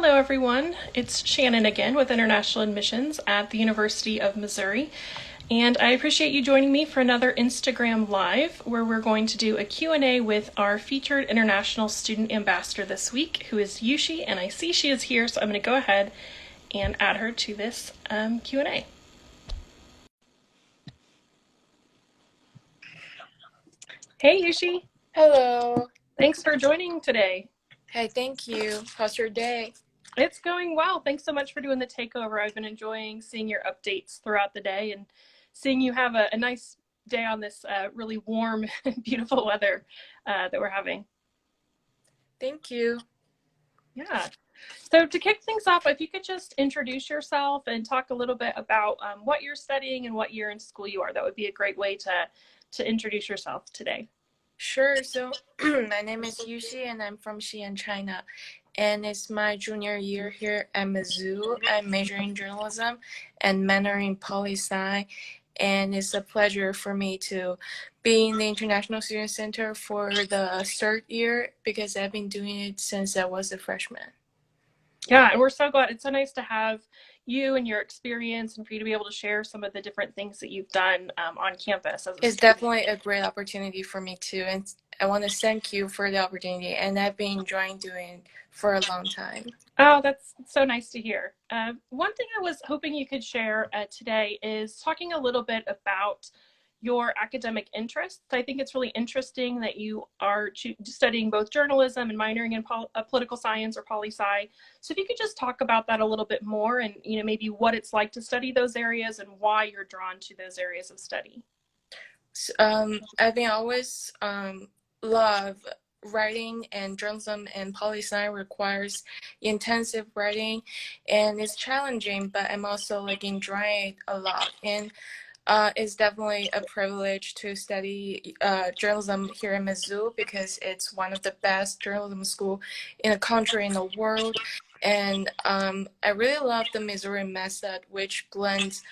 Hello everyone, it's Shannon again with International Admissions at the University of Missouri, and I appreciate you joining me for another Instagram Live where we're going to do a Q&A with our featured international student ambassador this week, who is Yuxi, and I see she is here, so I'm going to go ahead and add her to this Q&A. Hey Yuxi, Hello. thanks for joining today. Hey, thank you. How's your day? It's going well. Thanks so much for doing the takeover. I've been enjoying seeing your updates throughout the day and seeing you have a nice day on this really warm, beautiful weather that we're having. Thank you. Yeah. So to kick things off, if you could just introduce yourself and talk a little bit about what you're studying and what year in school you are, that would be a great way to introduce yourself today. Sure. So, my name is Yuxi and I'm from Xi'an, China. And it's my junior year here at Mizzou. I'm majoring in journalism and minoring in poli-sci. And it's a pleasure for me to be in the International Student Center for the third year because I've been doing it since I was a freshman. Yeah, and we're so glad. It's so nice to have you and your experience and for you to be able to share some of the different things that you've done on campus as a It's student. definitely a great opportunity for me too, and I want to thank you for the opportunity. And I've been enjoying doing it for a long time. Oh, that's so nice to hear. One thing I was hoping you could share today is talking a little bit about your academic interests. I think it's really interesting that you are studying both journalism and minoring in political science or poli-sci. So if you could just talk about that a little bit more and maybe what it's like to study those areas and why you're drawn to those areas of study. I've been always love writing, and journalism and poli-sci requires intensive writing, and it's challenging. But I'm also like enjoying it a lot, and it's definitely a privilege to study journalism here in Mizzou because it's one of the best journalism school in the country, in the world. And I really love the Missouri method, which blends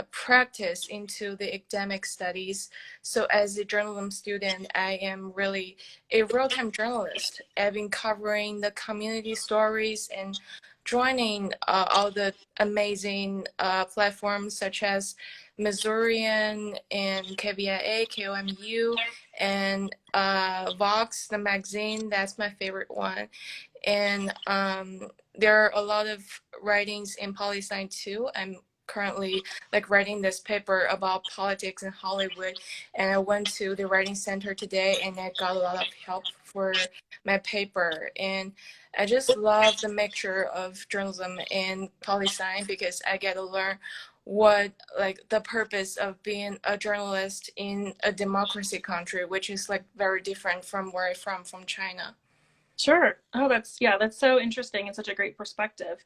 practice into the academic studies. So as a journalism student, I am really a real-time journalist. I've been covering the community stories and joining all the amazing platforms such as Missourian and KVIA, KOMU, and Vox, the magazine. That's my favorite one. And there are a lot of writings in poli-sci too. I'm currently like writing this paper about politics in Hollywood, and I went to the writing center today and I got a lot of help for my paper. And I just love the mixture of journalism and poli-sci because I get to learn what like the purpose of being a journalist in a democracy country, which is like very different from where I'm from China. Sure. Oh, that's so interesting and such a great perspective.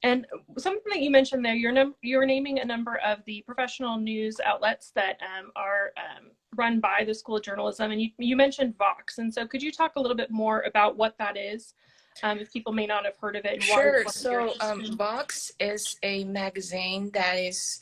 And something that you mentioned there, you're naming a number of the professional news outlets that are run by the School of Journalism, and you mentioned Vox. And so, could you talk a little bit more about what that is, if people may not have heard of it, and why Sure. you're So, interested in? Vox is a magazine that is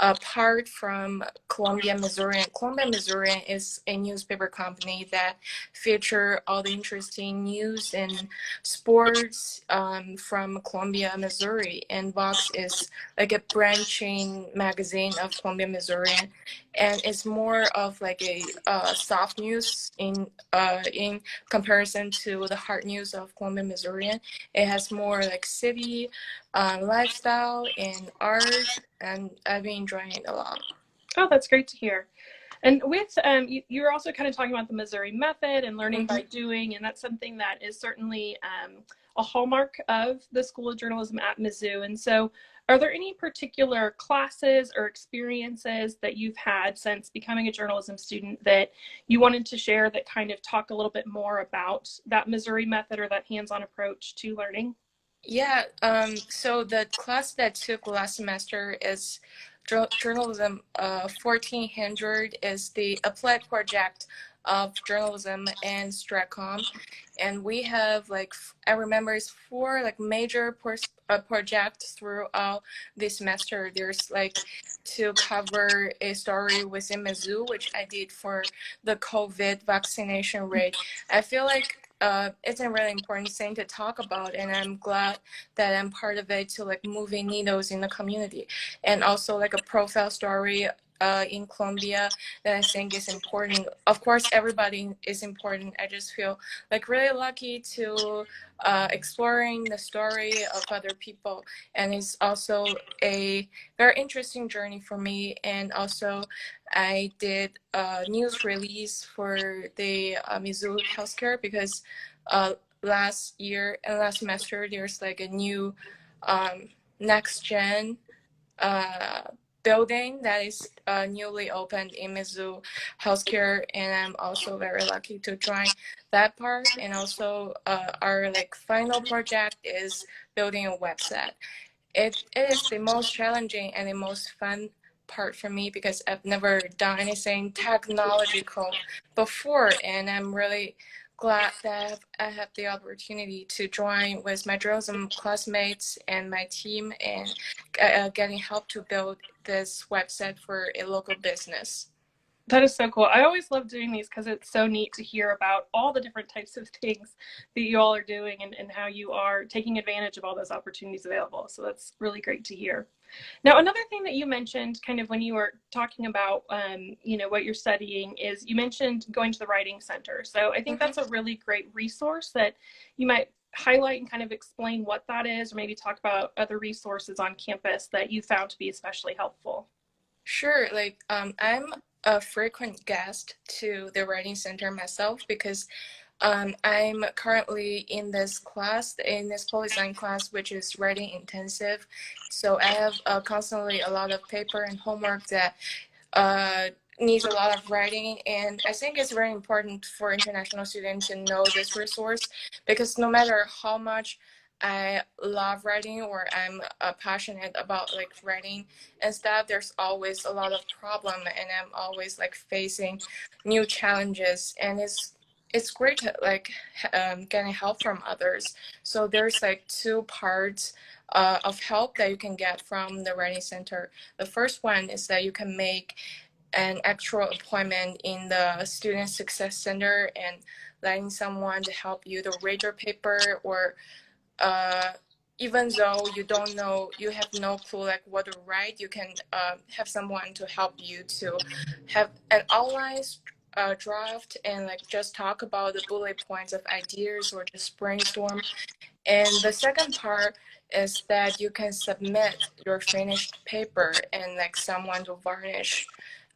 apart from Columbia Missourian. Columbia Missourian is a newspaper company that feature all the interesting news and sports from Columbia, Missouri. And Vox is like a branching magazine of Columbia Missourian, and it's more of like a soft news in comparison to the hard news of Columbia Missourian. It has more like city lifestyle and art, and I've been enjoying it a lot. Oh, that's great to hear. And with you were also kind of talking about the Missouri method and learning by doing, and that's something that is certainly a hallmark of the School of Journalism at Mizzou. And so, are there any particular classes or experiences that you've had since becoming a journalism student that you wanted to share that kind of talk a little bit more about that Missouri method or that hands-on approach to learning? Yeah, so the class that I took last semester is journalism 1400 is the applied project of journalism and Stratcom. And we have like, I remember it's four like major projects throughout this semester. There's like to cover a story within Mizzou, which I did for the COVID vaccination rate. I feel like it's a really important thing to talk about, and I'm glad that I'm part of it to like moving needles in the community, and also like a profile story in Colombia that I think is important. Of course, everybody is important. I just feel like really lucky to exploring the story of other people, and it's also a very interesting journey for me. And also, I did a news release for the Mizzou healthcare because uh, last year and last semester there's like a new um, next gen uh, building that is newly opened in Mizzou healthcare, and I'm also very lucky to join that part. And also our like final project is building a website. It is the most challenging and the most fun part for me because I've never done anything technological before, and I'm really glad that I have the opportunity to join with my journalism classmates and my team and getting help to build this website for a local business. That is so cool. I always love doing these because it's so neat to hear about all the different types of things that you all are doing, and how you are taking advantage of all those opportunities available. So that's really great to hear. Now, another thing that you mentioned kind of when you were talking about, what you're studying is you mentioned going to the writing center. So I think that's a really great resource that you might highlight and kind of explain what that is, or maybe talk about other resources on campus that you found to be especially helpful. Sure, like I'm a frequent guest to the writing center myself because I'm currently in this class, in this polysign class, which is writing intensive. So I have constantly a lot of paper and homework that uh, needs a lot of writing. And I think it's very important for international students to know this resource because no matter how much I love writing or I'm passionate about like writing and stuff, there's always a lot of problem and I'm always like facing new challenges, and it's great to like getting help from others. So there's like two parts of help that you can get from the writing center. The first one is that you can make an actual appointment in the student success center and letting someone to help you to read your paper, or uh, even though you don't know, you have no clue like what to write, you can have someone to help you to have an outline draft and like just talk about the bullet points of ideas or just brainstorm. And the second part is that you can submit your finished paper and like someone to varnish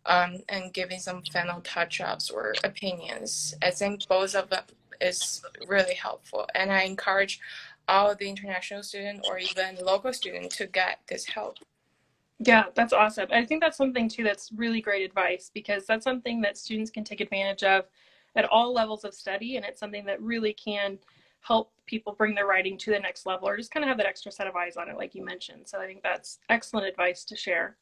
and giving some final touch-ups or opinions. I think both of them is really helpful, and I encourage all the international student or even local student to get this help. Yeah, that's awesome. I think that's something too that's really great advice, because that's something that students can take advantage of at all levels of study, and it's something that really can help people bring their writing to the next level, or just kind of have that extra set of eyes on it, like you mentioned. So I think that's excellent advice to share.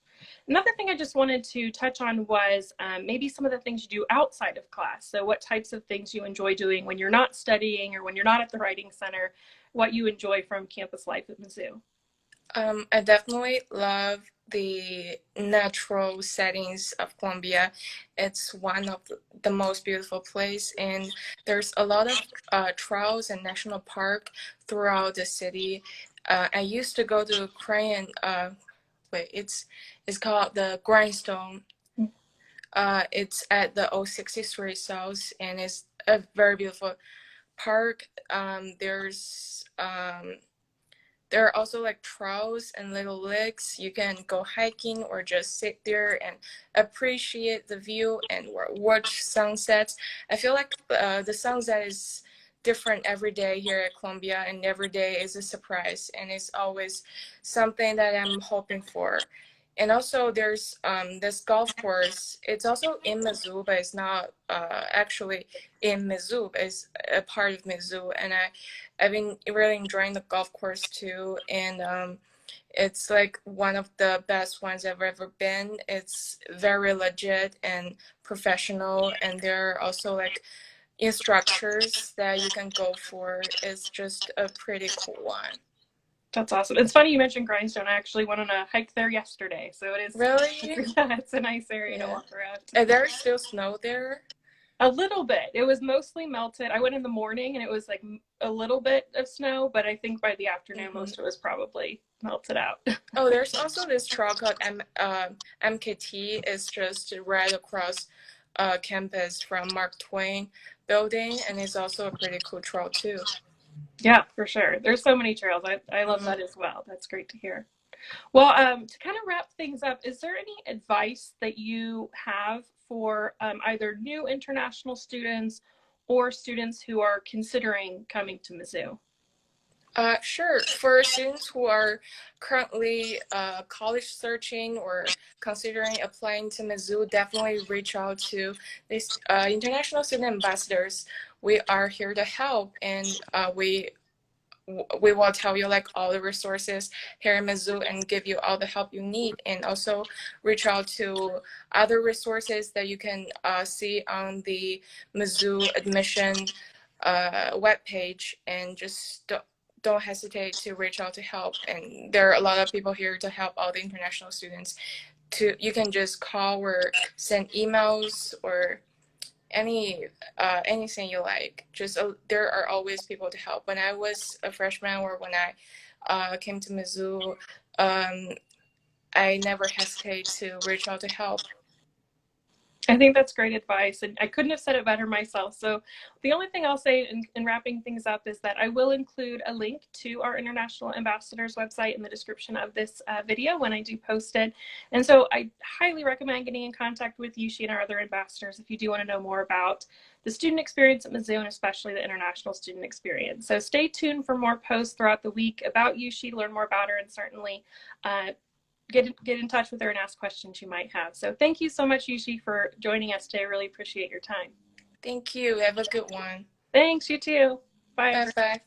Another thing I just wanted to touch on was maybe some of the things you do outside of class. So what types of things you enjoy doing when you're not studying or when you're not at the writing center, what you enjoy from campus life at Mizzou. I definitely love the natural settings of Colombia. It's one of the most beautiful place, and there's a lot of trails and national park throughout the city. I used to go to Korean. Wait, it's called the Grindstone. It's at the 063 South, and it's a very beautiful park. There are also like trails and little lakes. You can go hiking or just sit there and appreciate the view and watch sunsets. I feel like the sunset is different every day here at Columbia, and every day is a surprise, and it's always something that I'm hoping for. And also, there's this golf course. It's also in Mizzou, but it's not actually in Mizzou. But it's a part of Mizzou, and I've been really enjoying the golf course too, and it's like one of the best ones I've ever been. It's very legit and professional, and there are also like instructors that you can go for. It's just a pretty cool one. That's awesome. It's funny you mentioned Grindstone. I actually went on a hike there yesterday, so it is. Really? Yeah, it's a nice area to Yeah. walk around. And there's still snow there? A little bit. It was mostly melted. I went in the morning and it was like a little bit of snow, but I think by the afternoon Mm-hmm. most of it was probably melted out. Oh, there's also this trail called MKT. It's just right across campus from Mark Twain building, and it's also a pretty cool trail too. Yeah, for sure. There's so many trails. I love Mm-hmm. that as well. That's great to hear. Well, to kind of wrap things up, is there any advice that you have for either new international students or students who are considering coming to Mizzou? Sure. For students who are currently college searching or considering applying to Mizzou, definitely reach out to these international student ambassadors. We are here to help, and we will tell you like all the resources here in Mizzou and give you all the help you need, and also reach out to other resources that you can see on the Mizzou admission webpage, and just don't hesitate to reach out to help. And there are a lot of people here to help all the international students. You can just call or send emails or anything you like. Just there are always people to help. When I was a freshman or when I came to Mizzou, um, I never hesitate to reach out to help. I think that's great advice, and I couldn't have said it better myself. So, the only thing I'll say in wrapping things up is that I will include a link to our International Ambassadors website in the description of this video when I do post it. And so, I highly recommend getting in contact with Yuxi and our other ambassadors if you do want to know more about the student experience at Mizzou and especially the international student experience. So, stay tuned for more posts throughout the week about Yuxi, learn more about her, and certainly get in touch with her and ask questions you might have. So thank you so much, Yuxi, for joining us today. I really appreciate your time. Thank you. Have a good one. Thanks, you too. Bye, Bye everyone. bye.